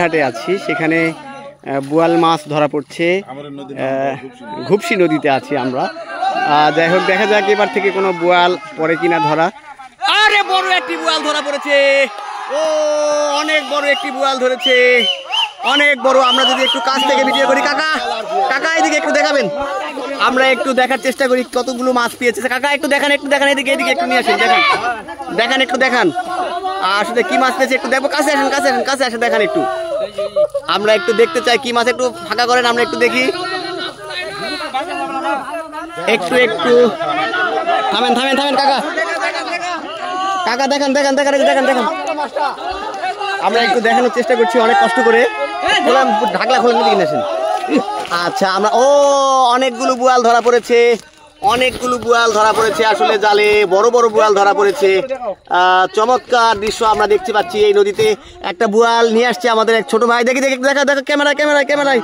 ঘাটে আছি, সেখানে বোয়াল মাছ ধরা পড়ছে। ঘুপসি নদীতে আছি আমরা। যাই হোক, দেখা যাক এবার থেকে কোনো বোয়াল পড়ে কিনা ধরা। আরে বড় একটি বোয়াল ধরা পড়েছে। ও, অনেক বড় একটি বোয়াল ধরেছে, অনেক বড়। আমরা যদি একটু কাছ থেকে ভিডিও করি, কাকা কাকা এদিকে একটু দেখাবেন, আমরা একটু দেখার চেষ্টা করি কতগুলো মাছ পেয়েছে। কাকা একটু দেখান, একটু দেখান, এদিকে এদিকে একটু নিয়ে আসেন, দেখান দেখান, একটু দেখান আসলে কি মাছ পেয়েছে, একটু দেখবো। কাছে আসেন, কাছে আসেন, কাছে আসে দেখান একটু, আমরা একটু দেখতে চাই কি মাছ। একটু ফাঁকা করেন, আমরা একটু দেখি। একটু একটু থামেন থামেন থামেন, কাকা কাকা দেখান দেখান দেখান দেখান দেখান, আমরা একটু দেখানোর চেষ্টা করছি অনেক কষ্ট করে। ঢাকলা খোলেন, দিকে আসেন। আচ্ছা, আমরা অনেকগুলো বোয়াল ধরা পড়েছে, অনেকগুলো বোয়াল ধরা পড়েছে আসলে জালে, বড় বড় বোয়াল ধরা পড়েছে। চমৎকার দৃশ্য আমরা দেখতে পাচ্ছি এই নদীতে। একটা বোয়াল নিয়ে আসছে আমাদের এক ছোট ভাই। দেখি দেখি, দেখা দেখা, ক্যামেরায় ক্যামেরায় ক্যামেরায়।